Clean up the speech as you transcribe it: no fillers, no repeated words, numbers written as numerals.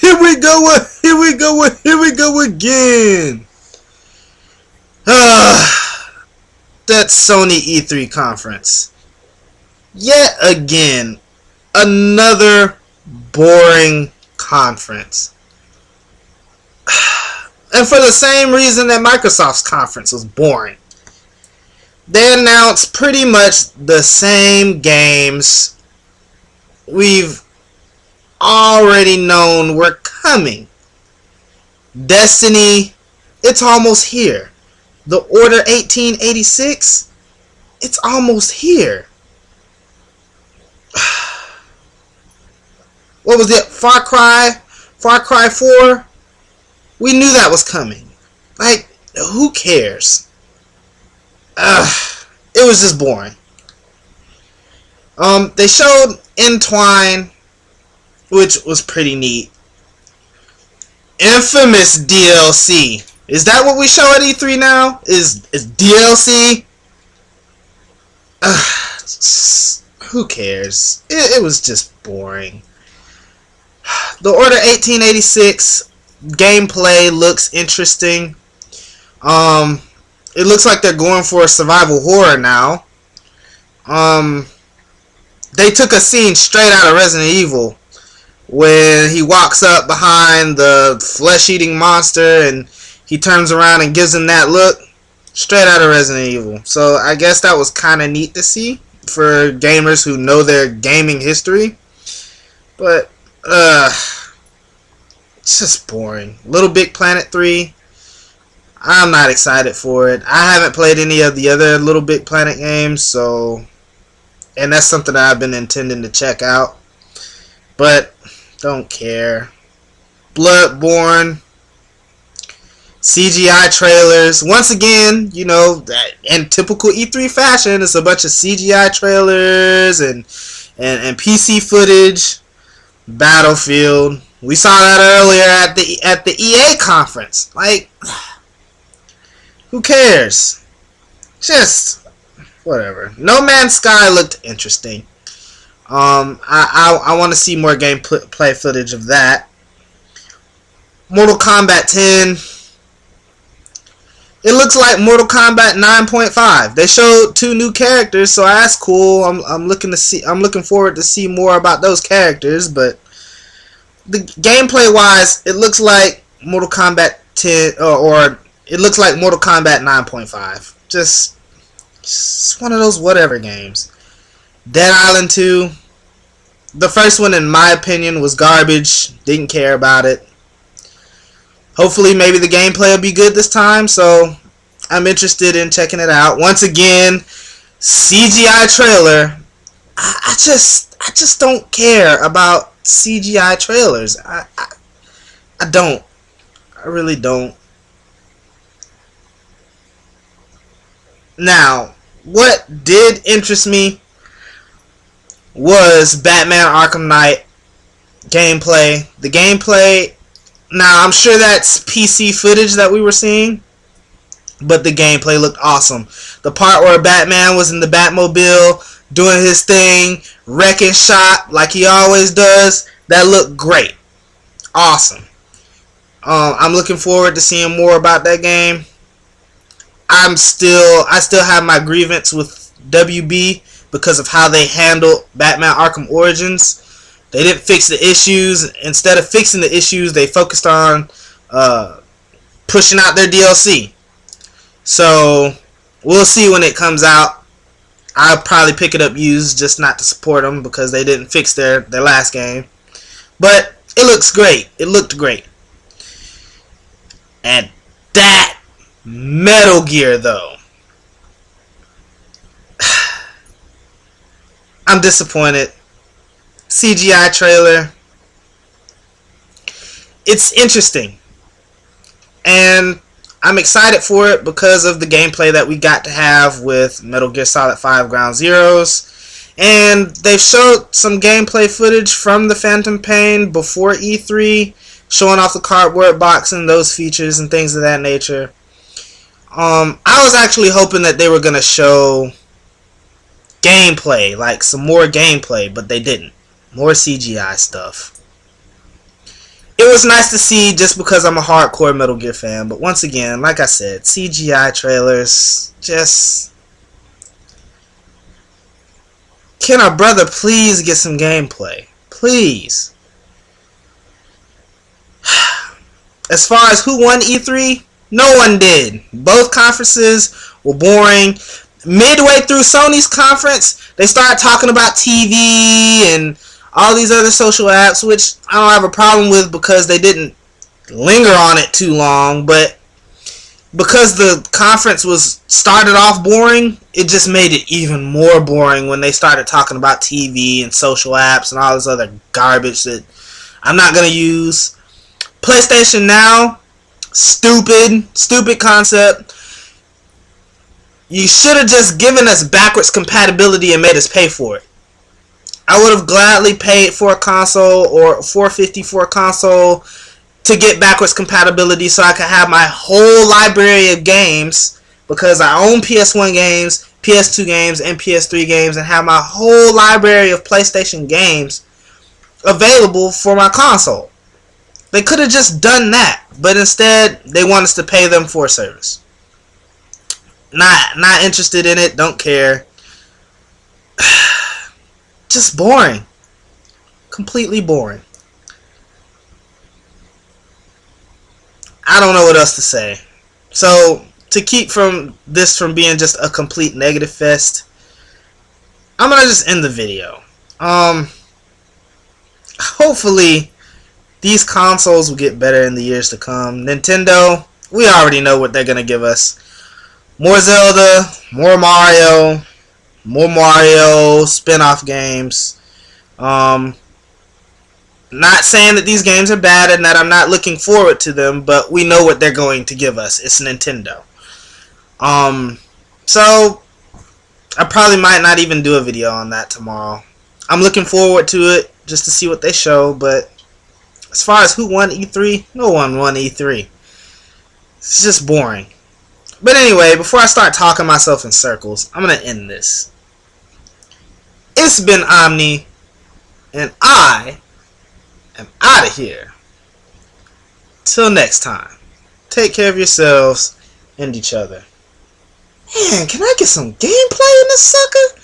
Here we go. Here we go. Here we go again. That Sony E3 conference. Yet again, another boring conference. And for the same reason that Microsoft's conference was boring. They announced pretty much the same games we've already known were coming. Destiny, it's almost here. The Order 1886, it's almost here. What was it? Far Cry 4? We knew that was coming. Like, who cares? It was just boring. They showed Entwine, which was pretty neat. Infamous DLC. Is that what we show at E3 now? Is DLC? Who cares? It was just boring. The Order 1886 gameplay looks interesting. It looks like they're going for a survival horror now. They took a scene straight out of Resident Evil when he walks up behind the flesh-eating monster and he turns around and gives him that look. Straight out of Resident Evil. So I guess that was kind of neat to see for gamers who know their gaming history. But it's just boring. Little Big Planet 3. I'm not excited for it. I haven't played any of the other Little Big Planet games, so, and that's something that I've been intending to check out. But don't care. Bloodborne. CGI trailers. Once again, you know, in typical E3 fashion, it's a bunch of CGI trailers and PC footage. Battlefield. We saw that earlier at the EA conference. Like, who cares? Just whatever. No Man's Sky looked interesting. I want to see more gameplay footage of that. Mortal Kombat 10. It looks like Mortal Kombat 9.5. They showed 2 new characters, so that's cool. I'm looking forward to see more about those characters, but the gameplay wise, it looks like Mortal Kombat 10 or it looks like Mortal Kombat 9.5. Just one of those whatever games. Dead Island 2. The first one, in my opinion, was garbage. Didn't care about it. Hopefully, maybe the gameplay will be good this time, so I'm interested in checking it out. Once again, CGI trailer. I just don't care about CGI trailers. I don't. I really don't. Now, what did interest me was Batman Arkham Knight gameplay. The gameplay, now I'm sure that's PC footage that we were seeing, but the gameplay looked awesome. The part where Batman was in the Batmobile doing his thing, wrecking shop like he always does, that looked great. Awesome. I'm looking forward to seeing more about that game. I still have my grievance with WB because of how they handled Batman Arkham Origins. They didn't fix the issues. Instead of fixing the issues, they focused on pushing out their DLC. So we'll see when it comes out. I'll probably pick it up used just not to support them because they didn't fix their last game. But it looks great. It looked great. And that Metal Gear, though. I'm disappointed. CGI trailer. It's interesting. And I'm excited for it because of the gameplay that we got to have with Metal Gear Solid 5 Ground Zeroes. And they've showed some gameplay footage from the Phantom Pain before E3, showing off the cardboard box and those features and things of that nature. I was actually hoping that they were going to show gameplay, like some more gameplay, but they didn't. More CGI stuff. was nice to see just because I'm a hardcore Metal Gear fan. But once again, like I said, CGI trailers just... Can our brother please get some gameplay? Please. As far as who won E3, no one did. Both conferences were boring. Midway through Sony's conference, they started talking about TV and all these other social apps, which I don't have a problem with because they didn't linger on it too long. But because the conference was started off boring, it just made it even more boring when they started talking about TV and social apps and all this other garbage that I'm not going to use. PlayStation Now, stupid concept. You should have just given us backwards compatibility and made us pay for it. I would have gladly paid for a console or $450 for a console to get backwards compatibility so I could have my whole library of games, because I own PS1 games, PS2 games, and PS3 games, and have my whole library of PlayStation games available for my console. They could have just done that, but instead they want us to pay them for a service. Not interested in it, don't care. Just boring. Completely boring. I don't know what else to say. So, to keep from this from being just a complete negative fest, I'm gonna just end the video. Hopefully these consoles will get better in the years to come. Nintendo, we already know what they're gonna give us. More Zelda, more Mario spin-off games. Not saying that these games are bad and that I'm not looking forward to them, but we know what they're going to give us. It's Nintendo. So I probably might not even do a video on that tomorrow. I'm looking forward to it just to see what they show, but as far as who won E3, no one won E3. It's just boring. But anyway, before I start talking myself in circles, I'm going to end this. It's been Omni, and I am out of here. Till next time, take care of yourselves and each other. Man, can I get some gameplay in this sucker?